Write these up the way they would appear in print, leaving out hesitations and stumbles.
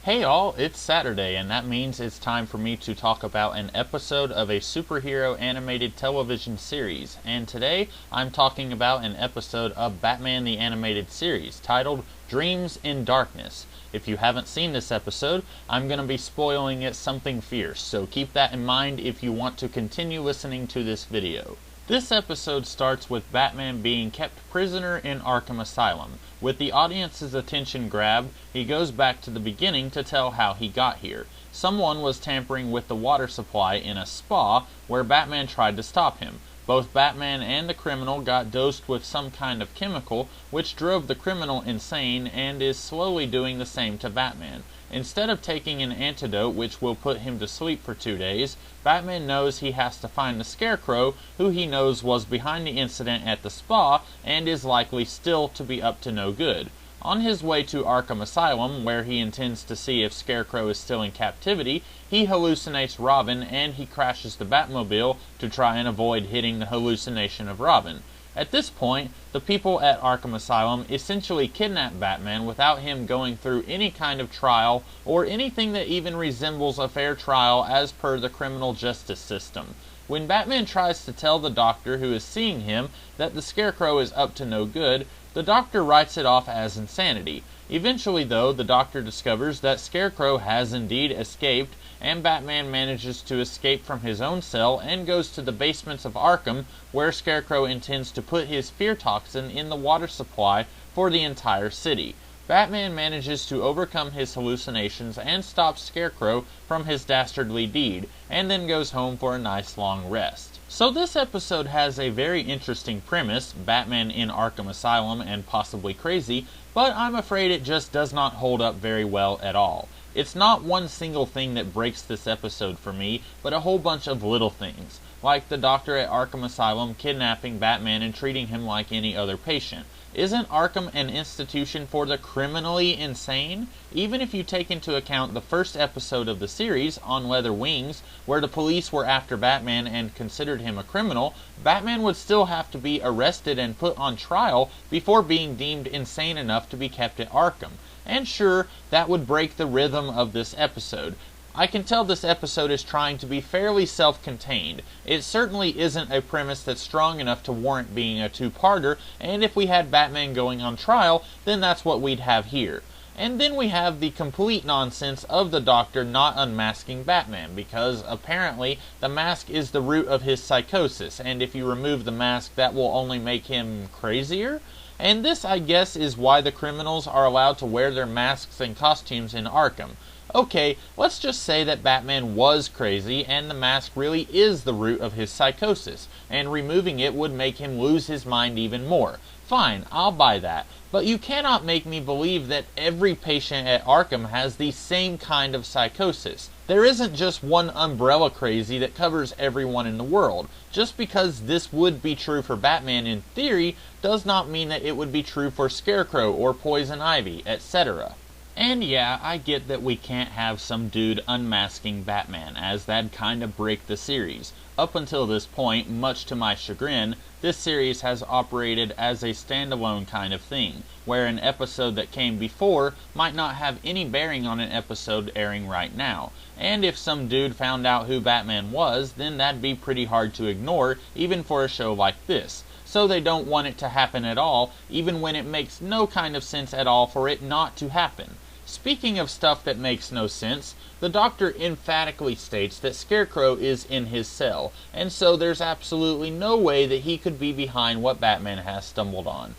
Hey all, it's Saturday, and that means it's time for me to talk about an episode of a superhero animated television series. And today, I'm talking about an episode of Batman the Animated Series, titled Dreams in Darkness. If you haven't seen this episode, I'm going to be spoiling it something fierce, so keep that in mind if you want to continue listening to this video. This episode starts with Batman being kept prisoner in Arkham Asylum. With the audience's attention grabbed, he goes back to the beginning to tell how he got here. Someone was tampering with the water supply in a spa where Batman tried to stop him. Both Batman and the criminal got dosed with some kind of chemical, which drove the criminal insane and is slowly doing the same to Batman. Instead of taking an antidote which will put him to sleep for 2 days, Batman knows he has to find the Scarecrow, who he knows was behind the incident at the spa and is likely still to be up to no good. On his way to Arkham Asylum, where he intends to see if Scarecrow is still in captivity, he hallucinates Robin and he crashes the Batmobile to try and avoid hitting the hallucination of Robin. At this point, the people at Arkham Asylum essentially kidnap Batman without him going through any kind of trial or anything that even resembles a fair trial as per the criminal justice system. When Batman tries to tell the doctor who is seeing him that the Scarecrow is up to no good, the doctor writes it off as insanity. Eventually, though, the doctor discovers that Scarecrow has indeed escaped, and Batman manages to escape from his own cell and goes to the basements of Arkham, where Scarecrow intends to put his fear toxin in the water supply for the entire city. Batman manages to overcome his hallucinations and stop Scarecrow from his dastardly deed, and then goes home for a nice long rest. So this episode has a very interesting premise, Batman in Arkham Asylum and possibly crazy, but I'm afraid it just does not hold up very well at all. It's not one single thing that breaks this episode for me, but a whole bunch of little things, like the doctor at Arkham Asylum kidnapping Batman and treating him like any other patient. Isn't Arkham an institution for the criminally insane? Even if you take into account the first episode of the series, On Leather Wings, where the police were after Batman and considered him a criminal, Batman would still have to be arrested and put on trial before being deemed insane enough to be kept at Arkham. And sure, that would break the rhythm of this episode. I can tell this episode is trying to be fairly self-contained. It certainly isn't a premise that's strong enough to warrant being a two-parter, and if we had Batman going on trial, then that's what we'd have here. And then we have the complete nonsense of the Doctor not unmasking Batman, because apparently the mask is the root of his psychosis, and if you remove the mask, that will only make him crazier? And this, I guess, is why the criminals are allowed to wear their masks and costumes in Arkham. Okay, let's just say that Batman was crazy and the mask really is the root of his psychosis, and removing it would make him lose his mind even more. Fine, I'll buy that. But you cannot make me believe that every patient at Arkham has the same kind of psychosis. There isn't just one umbrella crazy that covers everyone in the world. Just because this would be true for Batman in theory does not mean that it would be true for Scarecrow or Poison Ivy, etc. And yeah, I get that we can't have some dude unmasking Batman, as that'd kinda break the series. Up until this point, much to my chagrin, this series has operated as a standalone kind of thing, where an episode that came before might not have any bearing on an episode airing right now. And if some dude found out who Batman was, then that'd be pretty hard to ignore, even for a show like this. So they don't want it to happen at all, even when it makes no kind of sense at all for it not to happen. Speaking of stuff that makes no sense, the Doctor emphatically states that Scarecrow is in his cell, and so there's absolutely no way that he could be behind what Batman has stumbled on.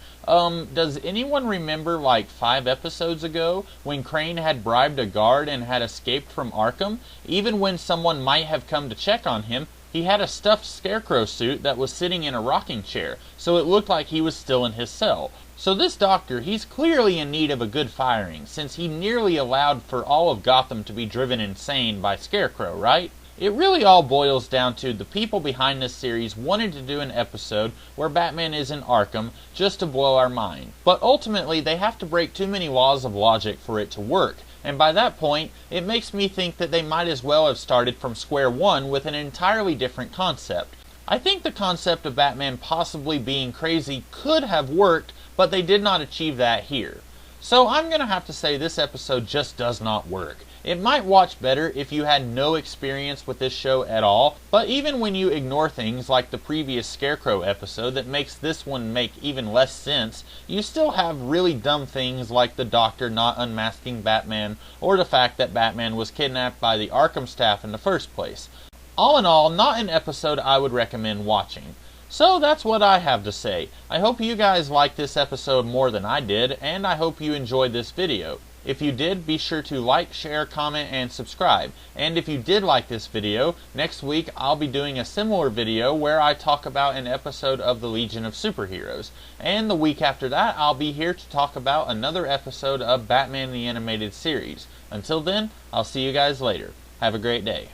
Does anyone remember like 5 episodes ago when Crane had bribed a guard and had escaped from Arkham? Even when someone might have come to check on him, he had a stuffed Scarecrow suit that was sitting in a rocking chair, so it looked like he was still in his cell. So this Doctor, he's clearly in need of a good firing, since he nearly allowed for all of Gotham to be driven insane by Scarecrow, right? It really all boils down to the people behind this series wanted to do an episode where Batman is in Arkham just to blow our mind. But ultimately, they have to break too many laws of logic for it to work. And by that point, it makes me think that they might as well have started from square one with an entirely different concept. I think the concept of Batman possibly being crazy could have worked, but they did not achieve that here. So I'm going to have to say this episode just does not work. It might watch better if you had no experience with this show at all, but even when you ignore things like the previous Scarecrow episode that makes this one make even less sense, you still have really dumb things like the Doctor not unmasking Batman, or the fact that Batman was kidnapped by the Arkham staff in the first place. All in all, not an episode I would recommend watching. So that's what I have to say. I hope you guys liked this episode more than I did, and I hope you enjoyed this video. If you did, be sure to like, share, comment, and subscribe. And if you did like this video, next week I'll be doing a similar video where I talk about an episode of the Legion of Superheroes. And the week after that, I'll be here to talk about another episode of Batman the Animated Series. Until then, I'll see you guys later. Have a great day.